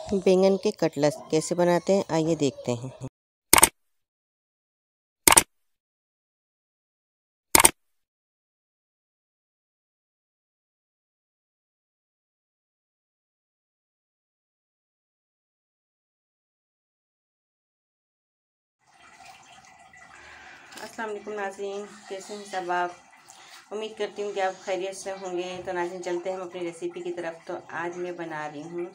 बैंगन के कटलेट्स कैसे बनाते हैं आइए देखते हैं। अस्सलाम वालेकुम नाज़रीन, कैसे हैं सब आप। उम्मीद करती हूँ कि आप खैरियत से होंगे। तो नाज़रीन चलते हैं हम अपनी रेसिपी की तरफ। तो आज मैं बना रही हूँ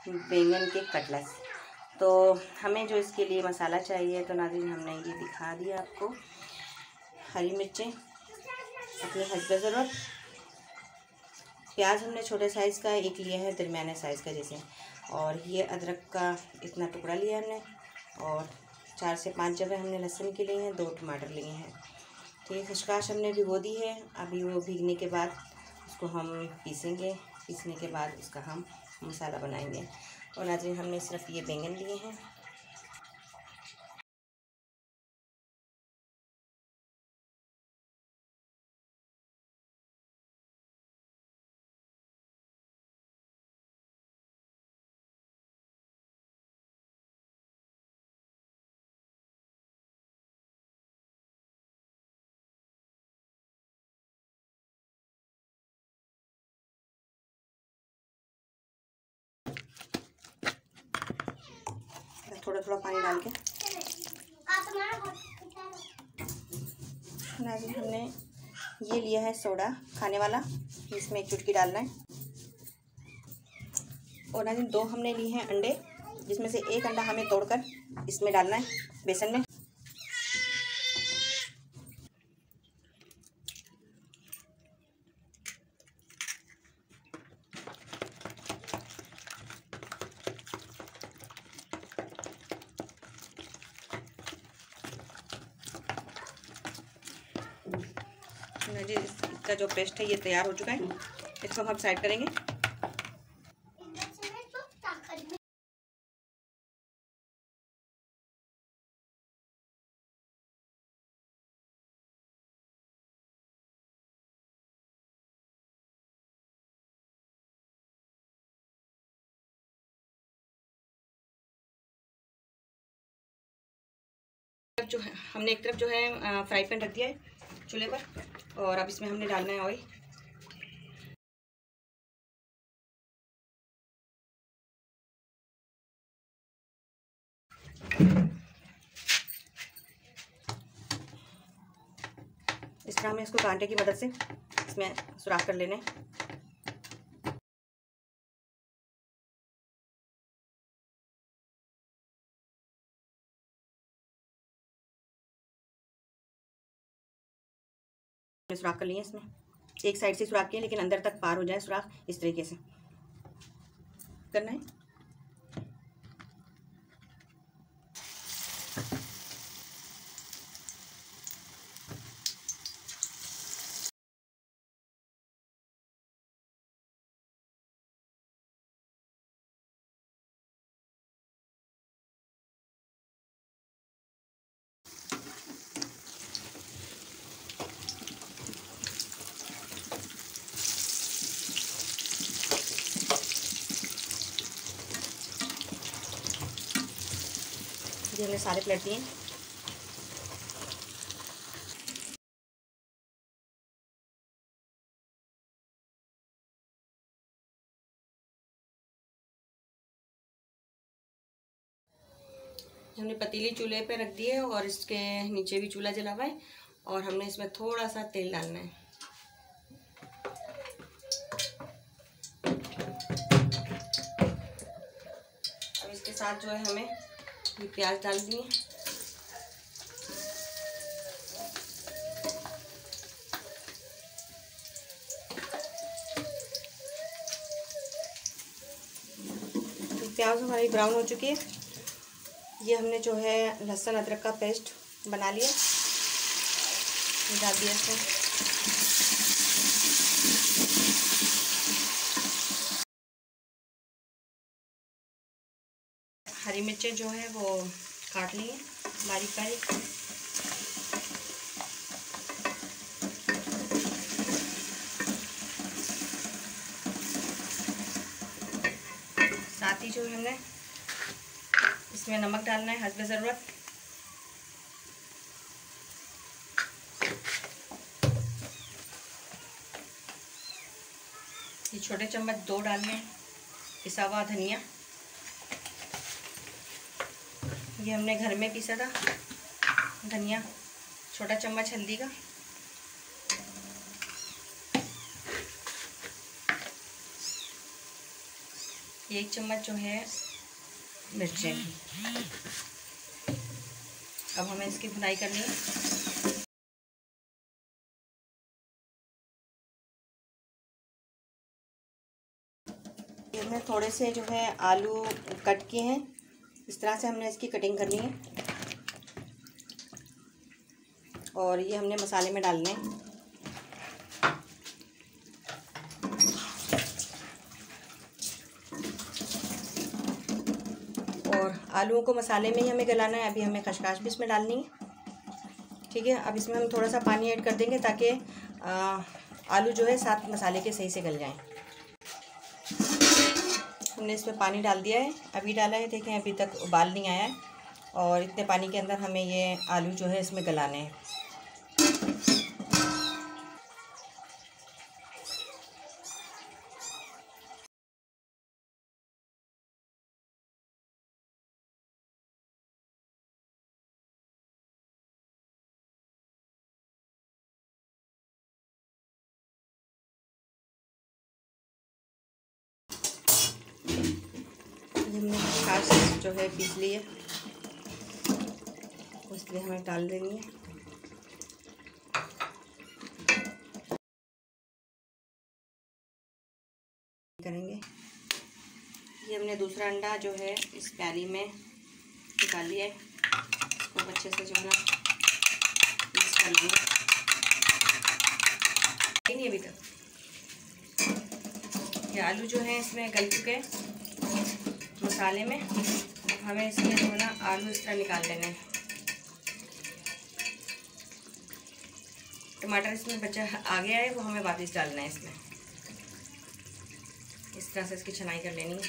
बैंगन के कटलेट्स। तो हमें जो इसके लिए मसाला चाहिए तो नाज़रीन हमने ये दिखा दिया आपको। हरी मिर्चें अपने हस्ब ज़रूरत, प्याज हमने छोटे साइज़ का एक लिया है, दरमियाने साइज़ का जैसे, और ये अदरक का इतना टुकड़ा लिया हमने, और 4 से 5 जगह हमने लहसुन के लिए हैं, 2 टमाटर लिए हैं। तो ये खशकाश हमने भिगो दी है। अभी वो भीगने के बाद उसको हम पीसेंगे। पीसने के बाद उसका हम मसाला बनाएंगे। और नाज़रीन हमने सिर्फ ये बैंगन लिए हैं। थोड़ा थोड़ा पानी डाल के नाज़रीन हमने ये लिया है सोडा खाने वाला, इसमें 1 चुटकी डालना है। और नाज़रीन 2 हमने लिए हैं अंडे, जिसमें से 1 अंडा हमें तोड़कर इसमें डालना है बेसन में। जी इसका जो पेस्ट है ये तैयार हो चुका है, इसको हम साइड करेंगे। जो है हमने एक तरफ जो है फ्राई पैन रख दिया है चूल्हे पर, और अब इसमें हमने डालना है ऑयल। इस तरह हमें इसको कांटे की मदद से इसमें सुराख कर लेने। सुराख कर लिए इसमें, एक साइड से सुराख किए लेकिन अंदर तक पार हो जाए सुराख, इस तरीके से करना है। ये हमने सारे प्लेट दिए। हमने पतीली चूल्हे पे रख दी है और इसके नीचे भी चूल्हा जला हुआ है, और हमने इसमें थोड़ा सा तेल डालना है। अब इसके साथ जो है हमें ये प्याज डाल दिए। प्याज हमारी ब्राउन हो चुकी है। ये हमने जो है लहसुन अदरक का पेस्ट बना लिया, डाल दिया इसमें। हरी मिर्चें जो है वो काट ली है बारीक बारीक। साथ ही जो हमने इसमें नमक डालना है हस्ब ज़रूरत। ये छोटे चम्मच 2 डालने हैं पिसा हुआ धनिया, ये हमने घर में पीसा था धनिया। छोटा चम्मच हल्दी का, ये 1 चम्मच जो है मिर्चें की। अब हमें इसकी भुनाई करनी है। हमने थोड़े से जो है आलू कट किए हैं, इस तरह से हमने इसकी कटिंग करनी है और ये हमने मसाले में डालने हैं। और आलूओं को मसाले में ही हमें गलाना है। अभी हमें खसखस भी इसमें डालनी है, ठीक है। अब इसमें हम थोड़ा सा पानी ऐड कर देंगे ताकि आलू जो है साथ मसाले के सही से गल जाएं। हमने इसमें पानी डाल दिया है, अभी डाला है, देखें अभी तक उबाल नहीं आया है। और इतने पानी के अंदर हमें ये आलू जो है इसमें गलाने हैं। हमने खसखस जो है पीस ली है, इसलिए हमें डाल देनी है। करेंगे ये हमने दूसरा अंडा जो है इस प्याली में निकाल लिया है, इसको अच्छे से जो है ना मिक्स कर लिया। नहीं अभी तक ये आलू जो है इसमें गल चुके हैं मसाले में। हमें इसमें जो है ना आलू इस तरह निकाल लेने हैं। टमाटर इसमें बचा आ गया है, वो हमें वापस डालना है इसमें। इस तरह से इसकी छनाई कर लेनी है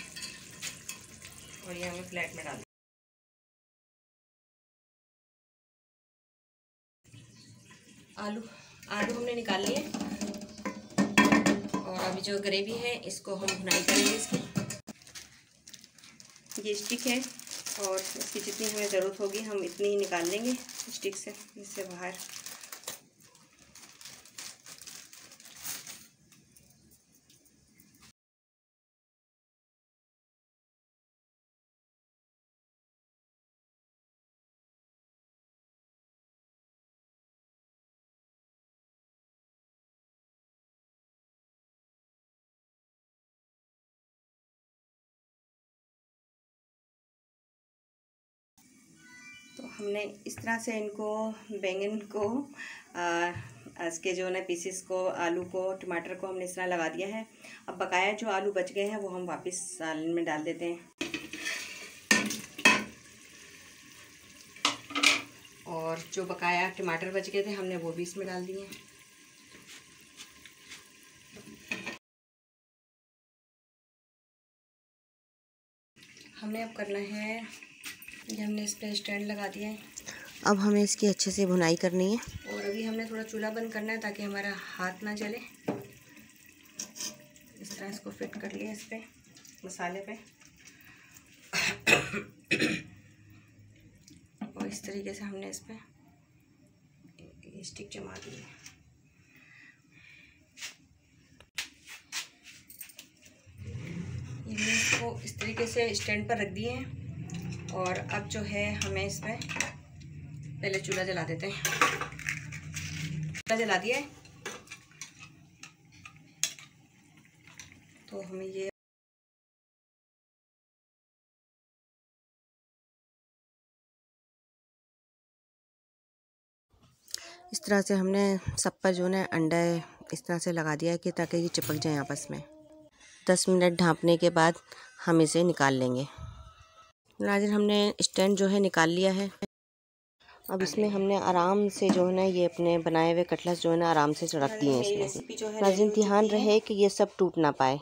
और ये हमें प्लेट में डालना है। आलू हमने निकाल लिए और अभी जो ग्रेवी है इसको हम भुनाई करेंगे इसकी। ये स्टिक है और इसकी जितनी हमें ज़रूरत होगी हम इतनी ही निकाल लेंगे स्टिक से, इससे बाहर। तो हमने इस तरह से इनको बैंगन को इसके जो है ना पीसेस को, आलू को, टमाटर को हमने इस तरह लगा दिया है। अब बकाया जो आलू बच गए हैं वो हम वापस सालन में डाल देते हैं और जो बकाया टमाटर बच गए थे हमने वो भी इसमें डाल दिए। हमने अब करना है, ये हमने इस पर स्टैंड लगा दिया है। अब हमें इसकी अच्छे से भुनाई करनी है और अभी हमने थोड़ा चूल्हा बंद करना है ताकि हमारा हाथ ना जले। इस तरह इसको फिट कर लिया इस पर मसाले पे और इस तरीके से हमने इस पर स्टिक जमा दी है। ये इसको इस तरीके से स्टैंड पर रख दिए हैं और अब जो है हमें इसमें पहले चूल्हा जला देते हैं। चूल्हा जला दिया है तो हमें ये इस तरह से हमने सब पर जो है अंडा इस तरह से लगा दिया है कि ताकि ये चिपक जाए आपस में। 10 मिनट ढाँपने के बाद हम इसे निकाल लेंगे। नाज़रीन हमने स्टैंड जो है निकाल लिया है। अब इसमें हमने आराम से जो है ना ये अपने बनाए हुए कटलेट्स जो है ना आराम से रख दिए हैं इसमें। नाज़रीन ध्यान रहे कि ये सब टूट ना पाए।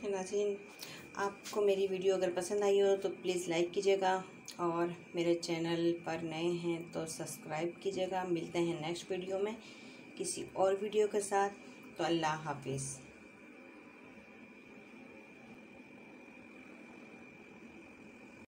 नाज़रीन, आपको मेरी वीडियो अगर पसंद आई हो तो प्लीज़ लाइक कीजिएगा और मेरे चैनल पर नए हैं तो सब्सक्राइब कीजिएगा। मिलते हैं नेक्स्ट वीडियो में किसी और वीडियो के साथ। तो अल्लाह हाफिज़।